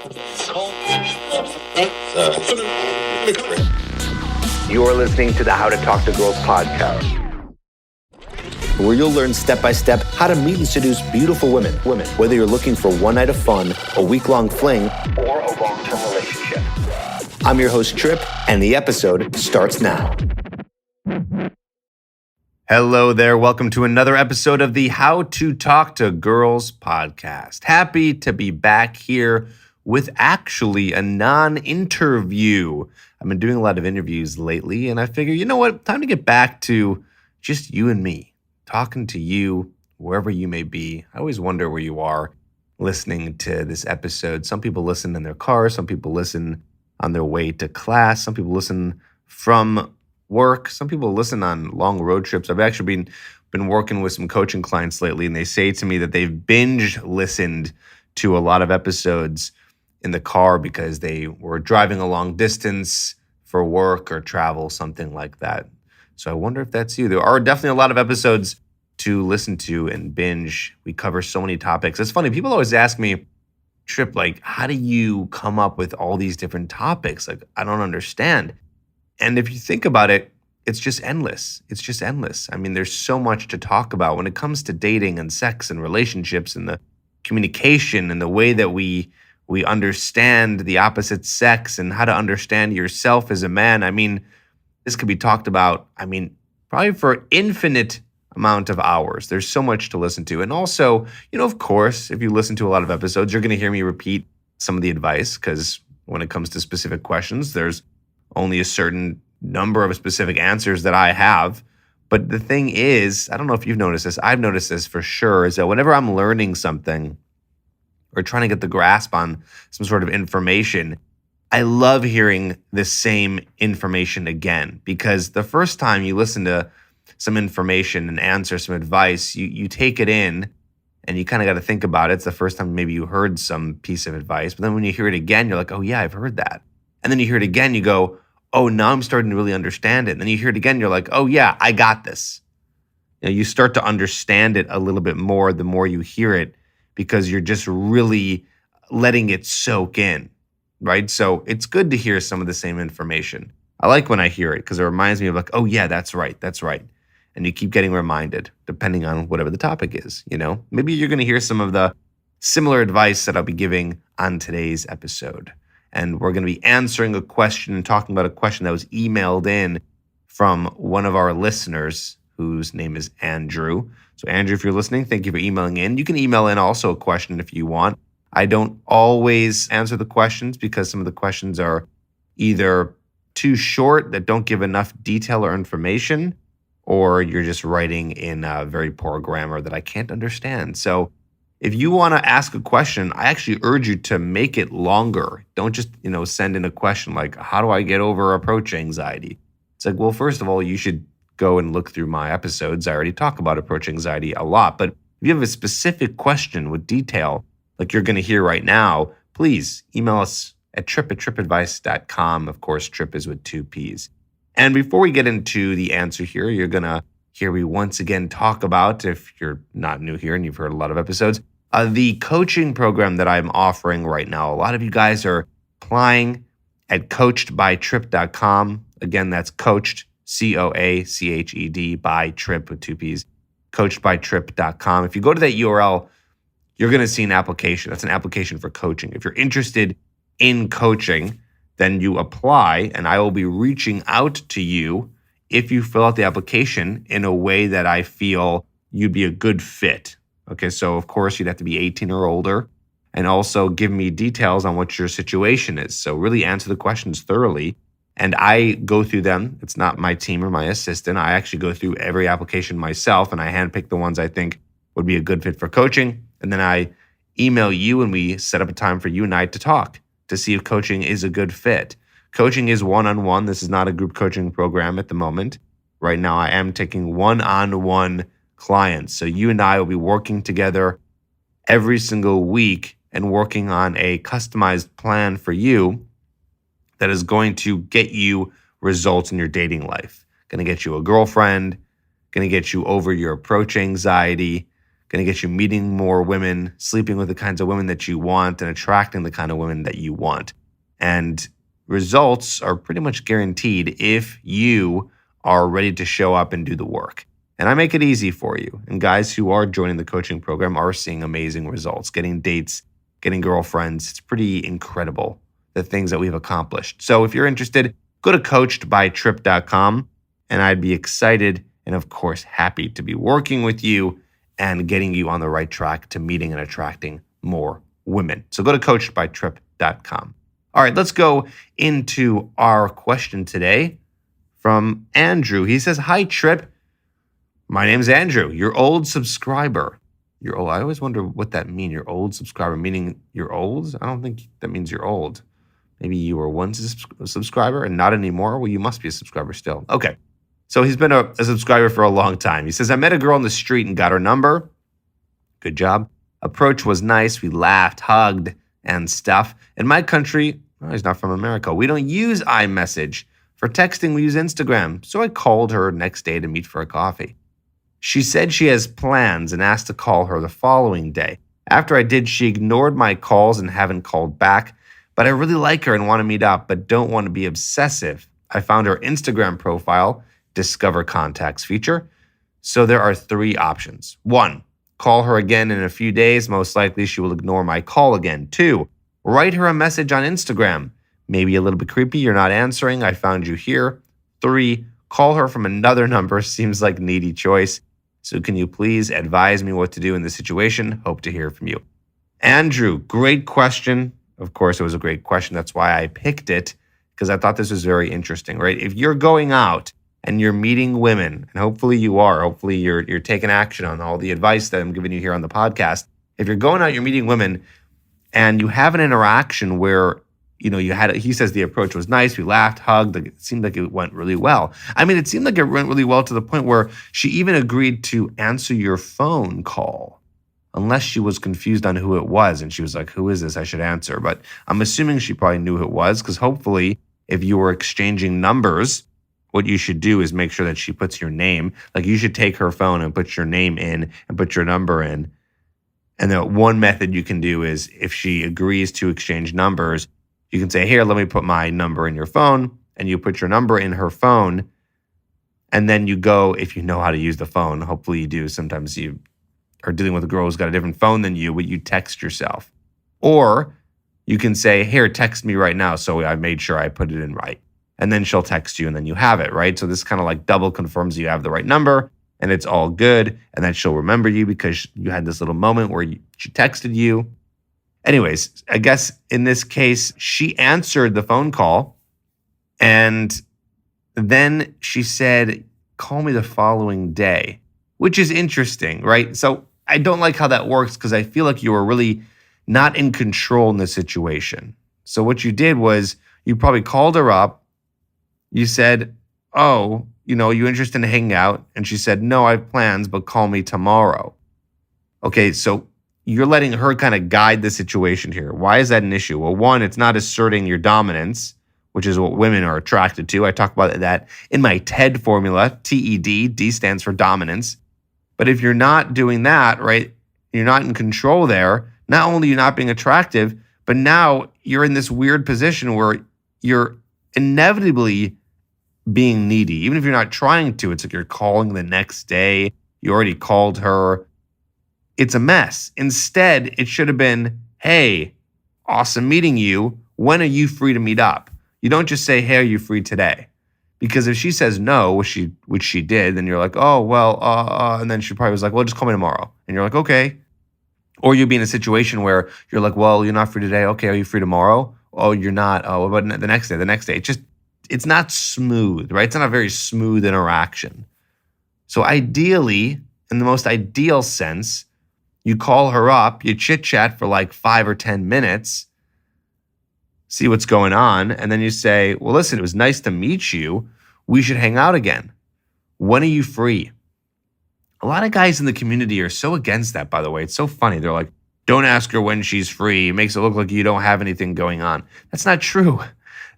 You're listening to the How to Talk to Girls podcast, where you'll learn step by step how to meet and seduce beautiful women. Whether you're looking for one night of fun, a week-long fling, or a long-term relationship. I'm your host, Trip, and the episode starts now. Hello there. Welcome to another episode of the How to Talk to Girls podcast. Happy to be back here with actually a non-interview. I've been doing a lot of interviews lately, and I figure, you know what? Time to get back to just you and me, talking to you wherever you may be. I always wonder where you are listening to this episode. Some people listen in their car. Some people listen on their way to class. Some people listen from work. Some people listen on long road trips. I've actually been working with some coaching clients lately, and they say to me that they've binge listened to a lot of episodes in the car because they were driving a long distance for work or travel, something like that. So I wonder if that's you. There are definitely a lot of episodes to listen to and binge. We cover so many topics. It's funny, people always ask me, Trip, like, how do you come up with all these different topics? Like, I don't understand. And if you think about it, it's just endless. It's just endless. I mean, there's so much to talk about when it comes to dating and sex and relationships and the communication and the way that we understand the opposite sex and how to understand yourself as a man. I mean, this could be talked about, probably for infinite amount of hours. There's so much to listen to. And also, of course, if you listen to a lot of episodes, you're going to hear me repeat some of the advice because when it comes to specific questions, there's only a certain number of specific answers that I have. But the thing is, I don't know if you've noticed this, I've noticed this for sure, is that whenever I'm learning something or trying to get the grasp on some sort of information, I love hearing the same information again. Because the first time you listen to some information and answer some advice, you take it in and you kind of got to think about it. It's the first time maybe you heard some piece of advice. But then when you hear it again, you're like, oh yeah, I've heard that. And then you hear it again, you go, oh, now I'm starting to really understand it. And then you hear it again, you're like, oh yeah, I got this. You start to understand it a little bit more the more you hear it because you're just really letting it soak in, right? So it's good to hear some of the same information. I like when I hear it because it reminds me of like, oh yeah, that's right. And you keep getting reminded depending on whatever the topic is, Maybe you're going to hear some of the similar advice that I'll be giving on today's episode. And we're going to be answering a question and talking about a question that was emailed in from one of our listeners whose name is Andrew. So Andrew, if you're listening, thank you for emailing in. You can email in also a question if you want. I don't always answer the questions because some of the questions are either too short that don't give enough detail or information, or you're just writing in very poor grammar that I can't understand. So if you want to ask a question, I actually urge you to make it longer. Don't just, send in a question like, how do I get over approach anxiety? It's like, well, first of all, you should go and look through my episodes. I already talk about approach anxiety a lot. But if you have a specific question with detail, like you're going to hear right now, please email us at trip@tripadvice.com. Of course, Trip is with 2 P's. And before we get into the answer here, you're going to hear me once again talk about, if you're not new here and you've heard a lot of episodes, the coaching program that I'm offering right now. A lot of you guys are applying at coachedbytrip.com. Again, that's coached, COACHED, by Trip with 2 P's, coachedbytrip.com. If you go to that URL, you're going to see an application. That's an application for coaching. If you're interested in coaching, then you apply, and I will be reaching out to you if you fill out the application in a way that I feel you'd be a good fit. Okay, so of course you'd have to be 18 or older and also give me details on what your situation is. So really answer the questions thoroughly. And I go through them. It's not my team or my assistant. I actually go through every application myself and I handpick the ones I think would be a good fit for coaching. And then I email you and we set up a time for you and I to talk to see if coaching is a good fit. Coaching is one-on-one. This is not a group coaching program at the moment. Right now, I am taking one-on-one clients. So you and I will be working together every single week and working on a customized plan for you that is going to get you results in your dating life. Going to get you a girlfriend, going to get you over your approach anxiety, going to get you meeting more women, sleeping with the kinds of women that you want, and attracting the kind of women that you want. And results are pretty much guaranteed if you are ready to show up and do the work. And I make it easy for you. And guys who are joining the coaching program are seeing amazing results, getting dates, getting girlfriends. It's pretty incredible, the things that we've accomplished. So if you're interested, go to coachedbytrip.com, and I'd be excited and, of course, happy to be working with you and getting you on the right track to meeting and attracting more women. So go to coachedbytrip.com. All right, let's go into our question today from Andrew. He says, "Hi, Trip. My name's Andrew, your old subscriber." You're old. I always wonder what that means, your old subscriber, meaning you're old? I don't think that means you're old. Maybe you were once a subscriber and not anymore. Well, you must be a subscriber still. Okay. So he's been a subscriber for a long time. He says, "I met a girl on the street and got her number." Good job. "Approach was nice. We laughed, hugged, and stuff. In my country," he's not from America, "we don't use iMessage. For texting, we use Instagram. So I called her next day to meet for a coffee. She said she has plans and asked to call her the following day. After I did, she ignored my calls and haven't called back. But I really like her and want to meet up, but don't want to be obsessive. I found her Instagram profile, Discover Contacts feature. So there are 3 options. 1, call her again in a few days. Most likely she will ignore my call again. 2, write her a message on Instagram. Maybe a little bit creepy. You're not answering. I found you here. 3, call her from another number. Seems like needy choice. So can you please advise me what to do in this situation? Hope to hear from you." Andrew, great question. Of course, it was a great question. That's why I picked it, because I thought this was very interesting, right? If you're going out and you're meeting women, and hopefully you are, hopefully you're taking action on all the advice that I'm giving you here on the podcast. If you're going out, you're meeting women, and you have an interaction where, he says the approach was nice, we laughed, hugged, it seemed like it went really well. I mean, it seemed like it went really well to the point where she even agreed to answer your phone call, unless she was confused on who it was, and she was like, "Who is this? I should answer." But I'm assuming she probably knew who it was, because hopefully if you were exchanging numbers, what you should do is make sure that she puts your name. Like, you should take her phone and put your name in and put your number in. And then one method you can do is, if she agrees to exchange numbers, you can say, "Here, let me put my number in your phone," and you put your number in her phone. And then you go, if you know how to use the phone, hopefully you do. Sometimes you are dealing with a girl who's got a different phone than you, but you text yourself. Or you can say, "Here, text me right now." So I made sure I put it in right. And then she'll text you, and then you have it, right? So this kind of like double confirms you have the right number, and it's all good. And then she'll remember you because you had this little moment where she texted you. Anyways, I guess in this case, she answered the phone call, and then she said, "Call me the following day," which is interesting, right? So I don't like how that works, because I feel like you were really not in control in the situation. So what you did was, you probably called her up. You said, "Oh, you interested in hanging out?" And she said, "No, I have plans, but call me tomorrow." Okay, so you're letting her kind of guide the situation here. Why is that an issue? Well, 1, it's not asserting your dominance, which is what women are attracted to. I talk about that in my TED formula, TED. D stands for dominance. But if you're not doing that, right, you're not in control there, not only are you not being attractive, but now you're in this weird position where you're inevitably being needy. Even if you're not trying to, it's like you're calling the next day. You already called her. It's a mess. Instead, it should have been, "Hey, awesome meeting you. When are you free to meet up?" You don't just say, "Hey, are you free today?" Because if she says no, which she did, then you're like, "Oh, well, and then she probably was like, "Well, just call me tomorrow." And you're like, "Okay." Or you'd be in a situation where you're like, "Well, you're not free today. Okay, are you free tomorrow?" "Oh, you're not." "Oh, what about the next day?" "The next day." It's not smooth, right? It's not a very smooth interaction. So ideally, in the most ideal sense, you call her up, you chit chat for like 5 or 10 minutes, see what's going on, and then you say, "Well, listen, it was nice to meet you. We should hang out again. When are you free?" A lot of guys in the community are so against that, by the way. It's so funny. They're like, "Don't ask her when she's free. It makes it look like you don't have anything going on." That's not true.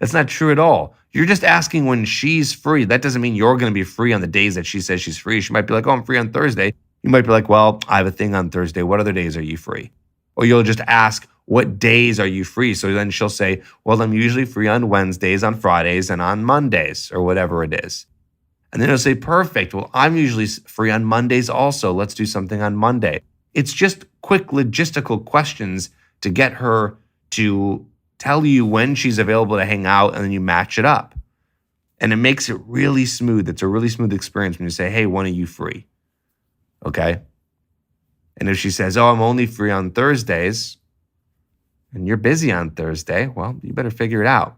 That's not true at all. You're just asking when she's free. That doesn't mean you're going to be free on the days that she says she's free. She might be like, "Oh, I'm free on Thursday." You might be like, well, I have a thing on Thursday. What other days are you free? Or you'll just ask, what days are you free? So then she'll say, well, I'm usually free on Wednesdays, on Fridays, and on Mondays, or whatever it is. And then he'll say, perfect. Well, I'm usually free on Mondays also. Let's do something on Monday. It's just quick logistical questions to get her to tell you when she's available to hang out, and then you match it up. And it makes it really smooth. It's a really smooth experience when you say, hey, when are you free? Okay? And if she says, oh, I'm only free on Thursdays, and you're busy on Thursday, well, you better figure it out.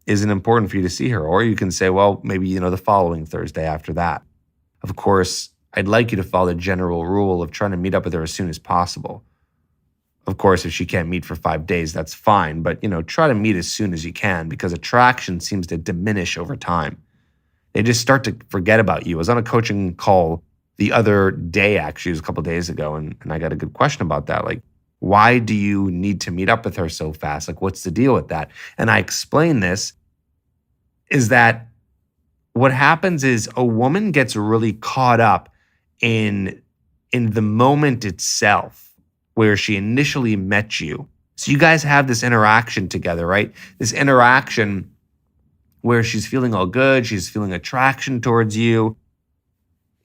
Is it important for you to see her? Or you can say, well, maybe, the following Thursday after that. Of course, I'd like you to follow the general rule of trying to meet up with her as soon as possible. Of course, if she can't meet for 5 days, that's fine. But, try to meet as soon as you can because attraction seems to diminish over time. They just start to forget about you. I was on a coaching call the other day, actually, it was a couple of days ago, and I got a good question about that. Like, why do you need to meet up with her so fast? Like, what's the deal with that? And I explain this is that what happens is a woman gets really caught up in the moment itself where she initially met you. So you guys have this interaction together, right? This interaction where she's feeling all good, she's feeling attraction towards you.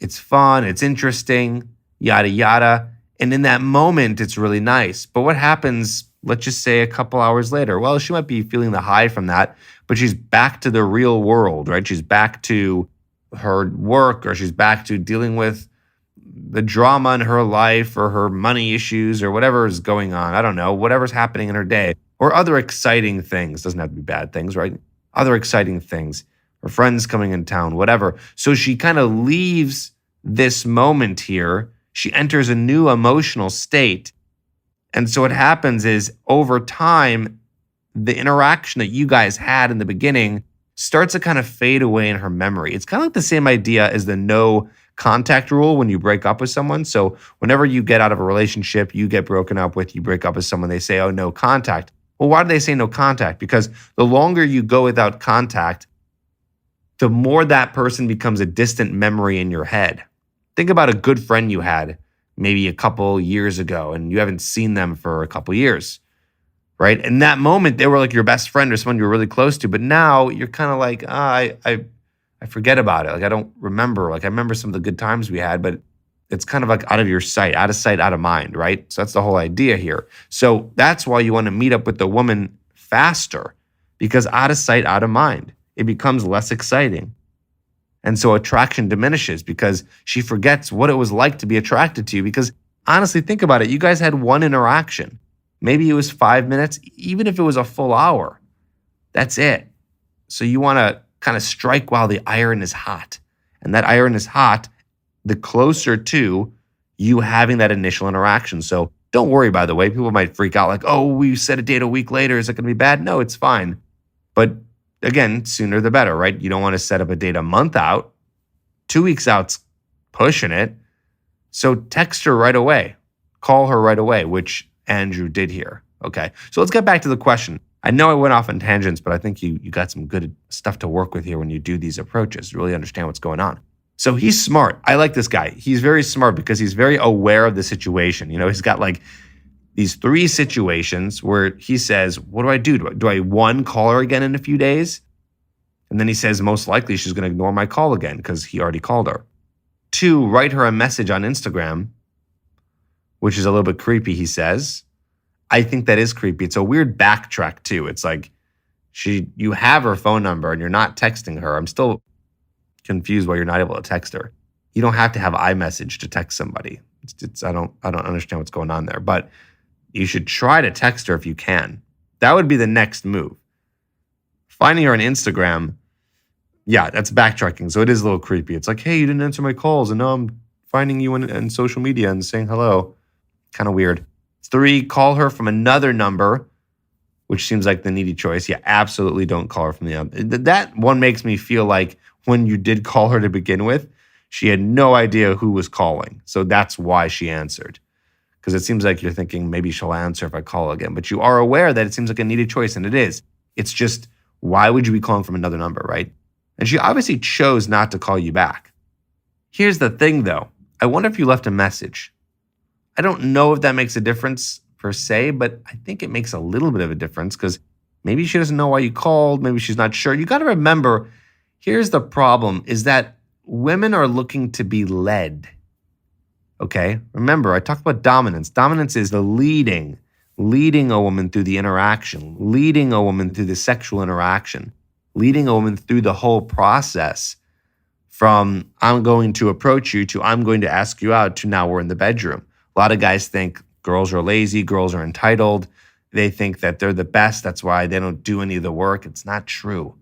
It's fun, it's interesting, yada, yada. And in that moment, it's really nice. But what happens, let's just say a couple hours later? Well, she might be feeling the high from that, but she's back to the real world, right? She's back to her work, or she's back to dealing with the drama in her life or her money issues or whatever is going on. I don't know, whatever's happening in her day or other exciting things. Doesn't have to be bad things, right? Other exciting things. Her friends coming in town, whatever. So she kind of leaves this moment here. She enters a new emotional state. And so what happens is over time, the interaction that you guys had in the beginning starts to kind of fade away in her memory. It's kind of like the same idea as the no contact rule when you break up with someone. So whenever you get out of a relationship, you get broken up with, you break up with someone, they say, oh, no contact. Well, why do they say no contact? Because the longer you go without contact, the more that person becomes a distant memory in your head. Think about a good friend you had maybe a couple years ago and you haven't seen them for a couple years, right? In that moment, they were like your best friend or someone you were really close to, but now you're kind of like, I forget about it. Like, I don't remember. Like, I remember some of the good times we had, but it's kind of like out of your sight, out of mind, right? So that's the whole idea here. So that's why you want to meet up with the woman faster, because out of sight, out of mind, it becomes less exciting. And so attraction diminishes because she forgets what it was like to be attracted to you. Because honestly, think about it. You guys had one interaction. Maybe it was 5 minutes, even if it was a full hour. That's it. So you want to kind of strike while the iron is hot. And that iron is hot the closer to you having that initial interaction. So don't worry, by the way. People might freak out like, oh, we set a date a week later. Is it going to be bad? No, it's fine. But again, sooner the better, right? You don't want to set up a date a month out. 2 weeks out's pushing it. So text her right away. Call her right away, which Andrew did here. Okay, so let's get back to the question. I know I went off on tangents, but I think you got some good stuff to work with here when you do these approaches, really understand what's going on. So he's smart. I like this guy. He's very smart because he's very aware of the situation. He's got like these 3 situations where he says, what do I do? Do I one, call her again in a few days? And then he says, most likely she's going to ignore my call again because he already called her. 2, write her a message on Instagram, which is a little bit creepy, he says. I think that is creepy. It's a weird backtrack too. It's like you have her phone number and you're not texting her. I'm still confused why you're not able to text her. You don't have to have iMessage to text somebody. I don't understand what's going on there, but you should try to text her if you can. That would be the next move. Finding her on Instagram, yeah, that's backtracking. So it is a little creepy. It's like, hey, you didn't answer my calls, and now I'm finding you in social media and saying hello. Kind of weird. 3, call her from another number, which seems like the needy choice. Yeah, absolutely don't call her from the other. That one makes me feel like when you did call her to begin with, she had no idea who was calling. So that's why she answered. Because it seems like you're thinking maybe she'll answer if I call again. But you are aware that it seems like a needed choice, and it is. It's just, why would you be calling from another number, right? And she obviously chose not to call you back. Here's the thing, though. I wonder if you left a message. I don't know if that makes a difference per se, but I think it makes a little bit of a difference because maybe she doesn't know why you called. Maybe she's not sure. You got to remember, here's the problem, is that women are looking to be led. Okay? Remember, I talked about dominance. Dominance is the leading a woman through the interaction, leading a woman through the sexual interaction, leading a woman through the whole process from I'm going to approach you to I'm going to ask you out to now we're in the bedroom. A lot of guys think girls are lazy, girls are entitled. They think that they're the best. That's why they don't do any of the work. It's not true.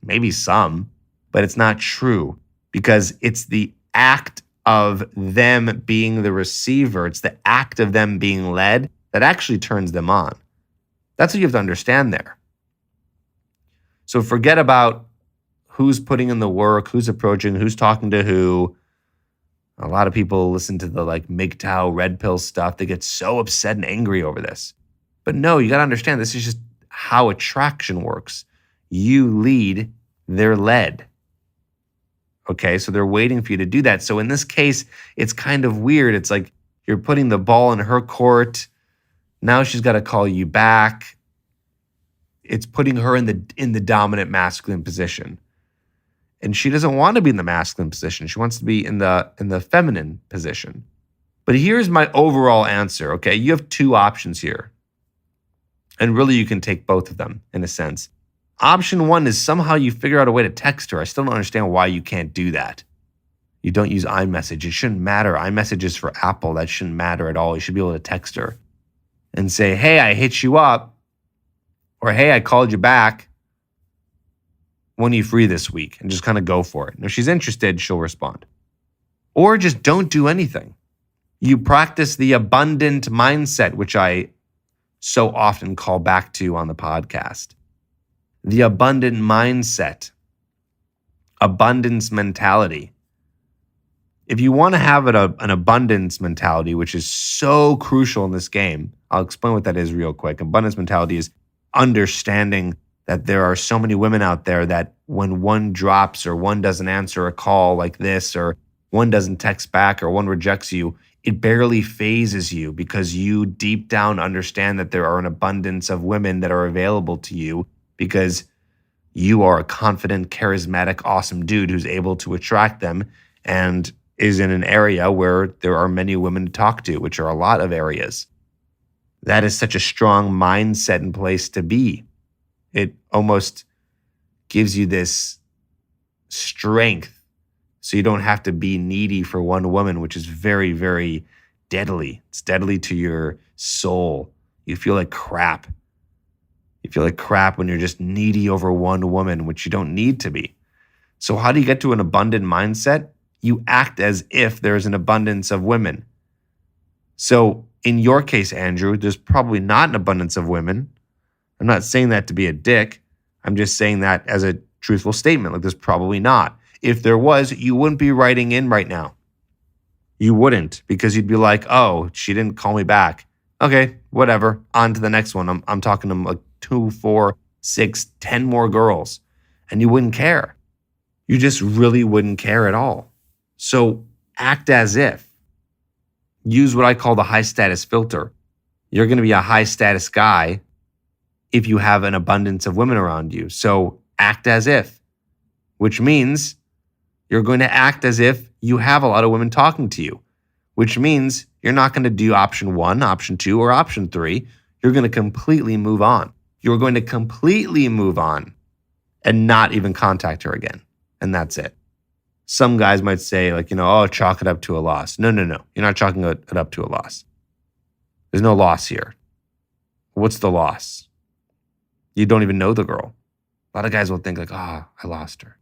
Maybe some, but it's not true because it's the act of them being the receiver. It's the act of them being led that actually turns them on. That's what you have to understand there. So forget about who's putting in the work, who's approaching, who's talking to who. A lot of people listen to the MGTOW, red pill stuff. They get so upset and angry over this. But no, you got to understand this is just how attraction works. You lead, they're led. Okay, so they're waiting for you to do that. So in this case, it's kind of weird. It's like you're putting the ball in her court. Now she's got to call you back. It's putting her in the dominant masculine position. And she doesn't want to be in the masculine position. She wants to be in the feminine position. But here's my overall answer, okay? You have two options here. And really you can take both of them in a sense. Option one is somehow you figure out a way to text her. I still don't understand why you can't do that. You don't use iMessage. It shouldn't matter. iMessage is for Apple. That shouldn't matter at all. You should be able to text her and say, hey, I hit you up. Or, hey, I called you back. When are you free this week? And just kind of go for it. And if she's interested, she'll respond. Or just don't do anything. You practice the abundant mindset, which I so often call back to on the podcast. The abundant mindset. Abundance mentality. If you want to have an abundance mentality, which is so crucial in this game, I'll explain what that is real quick. Abundance mentality is understanding that there are so many women out there that when one drops or one doesn't answer a call like this or one doesn't text back or one rejects you, it barely phases you because you deep down understand that there are an abundance of women that are available to you because you are a confident, charismatic, awesome dude who's able to attract them and is in an area where there are many women to talk to, which are a lot of areas. That is such a strong mindset in place to be. It almost gives you this strength so you don't have to be needy for one woman, which is very, very deadly. It's deadly to your soul. You feel like crap. You feel like crap when you're just needy over one woman, which you don't need to be. So how do you get to an abundant mindset? You act as if there's an abundance of women. So in your case, Andrew, there's probably not an abundance of women. I'm not saying that to be a dick. I'm just saying that as a truthful statement. Like there's probably not. If there was, you wouldn't be writing in right now. You wouldn't, because you'd be like, oh, she didn't call me back. Okay, whatever. On to the next one. I'm talking to like 2, 4, 6, 10 more girls. And you wouldn't care. You just really wouldn't care at all. So act as if. Use what I call the high status filter. You're going to be a high status guy if you have an abundance of women around you. So act as if, which means you're going to act as if you have a lot of women talking to you, which means you're not going to do option 1, option 2, or option 3. You're going to completely move on. You're going to completely move on and not even contact her again. And that's it. Some guys might say oh, chalk it up to a loss. No. You're not chalking it up to a loss. There's no loss here. What's the loss? You don't even know the girl. A lot of guys will think I lost her.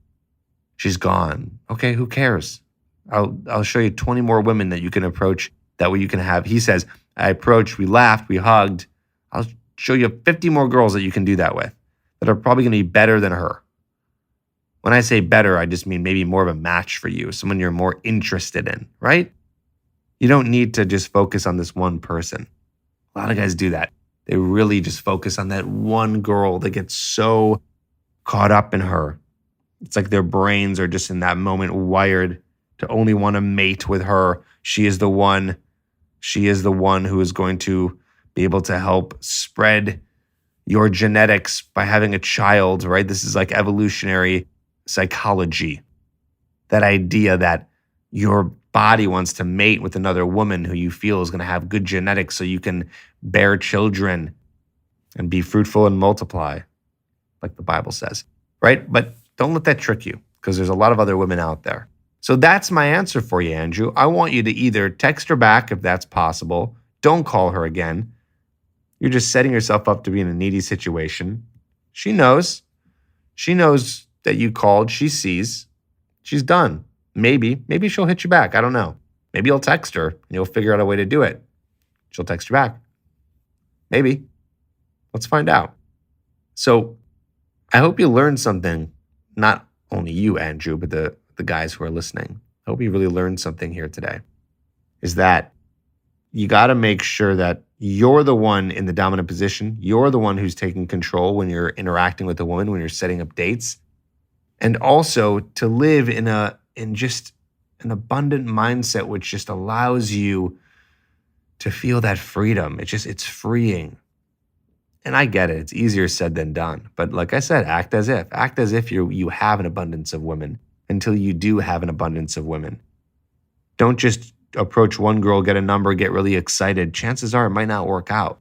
She's gone. Okay, who cares? I'll show you 20 more women that you can approach. That way you can have, he says, I approached, we laughed, we hugged. I'll show you 50 more girls that you can do that with that are probably going to be better than her. When I say better, I just mean maybe more of a match for you, someone you're more interested in, right? You don't need to just focus on this one person. A lot of guys do that. They really just focus on that one girl. They get so caught up in her. It's like their brains are just in that moment wired to only want to mate with her. She is the one who is going to be able to help spread your genetics by having a child, right? This is like evolutionary psychology. That idea that your body wants to mate with another woman who you feel is going to have good genetics so you can bear children and be fruitful and multiply, like the Bible says, right? But don't let that trick you, because there's a lot of other women out there. So that's my answer for you, Andrew. I want you to either text her back if that's possible. Don't call her again. You're just setting yourself up to be in a needy situation. She knows. She knows that you called. She sees. She's done. Maybe she'll hit you back. I don't know. Maybe you'll text her and you'll figure out a way to do it. She'll text you back. Maybe. Let's find out. So I hope you learned something, not only you, Andrew, but the guys who are listening. I hope you really learned something here today, is that you got to make sure that you're the one in the dominant position. You're the one who's taking control when you're interacting with a woman, when you're setting up dates. And also to live in just an abundant mindset, which just allows you to feel that freedom. It's freeing. And I get it. It's easier said than done. But like I said, act as if you have an abundance of women until you do have an abundance of women. Don't just approach one girl, get a number, get really excited. Chances are it might not work out.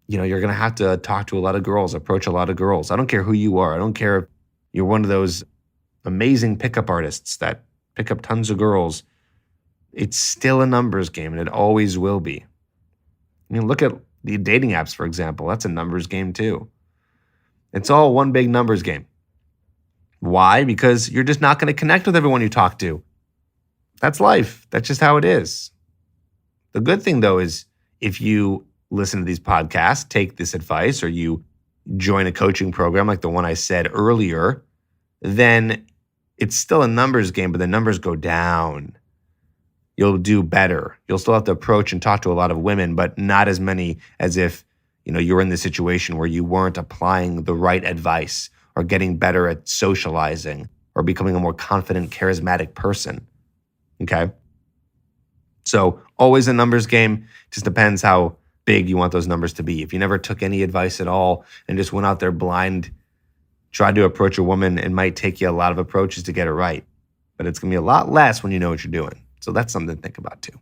You're going to have to talk to a lot of girls, approach a lot of girls. I don't care who you are. I don't care if you're one of those amazing pickup artists that pick up tons of girls. It's still a numbers game, and it always will be. Look at the dating apps, for example. That's a numbers game too. It's all one big numbers game. Why? Because you're just not going to connect with everyone you talk to. That's life. That's just how it is. The good thing, though, is if you listen to these podcasts, take this advice, or you join a coaching program like the one I said earlier, then it's still a numbers game, but the numbers go down. You'll do better. You'll still have to approach and talk to a lot of women, but not as many as if you're in the situation where you weren't applying the right advice or getting better at socializing or becoming a more confident, charismatic person. Okay? So always a numbers game. Just depends how big you want those numbers to be. If you never took any advice at all and just went out there blind, tried to approach a woman, it might take you a lot of approaches to get it right. But it's going to be a lot less when you know what you're doing. So that's something to think about too.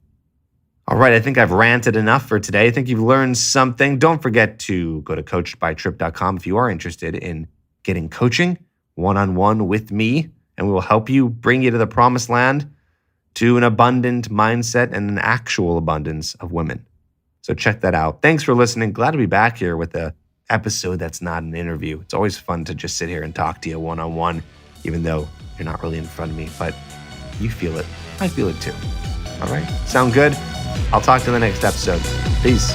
All right, I think I've ranted enough for today. I think you've learned something. Don't forget to go to coachedbytrip.com if you are interested in getting coaching one-on-one with me, and we will help you bring you to the promised land, to an abundant mindset and an actual abundance of women. So check that out. Thanks for listening. Glad to be back here with an episode that's not an interview. It's always fun to just sit here and talk to you one-on-one, even though you're not really in front of me, but you feel it. I feel it too. All right. Sound good? I'll talk to you in the next episode. Peace.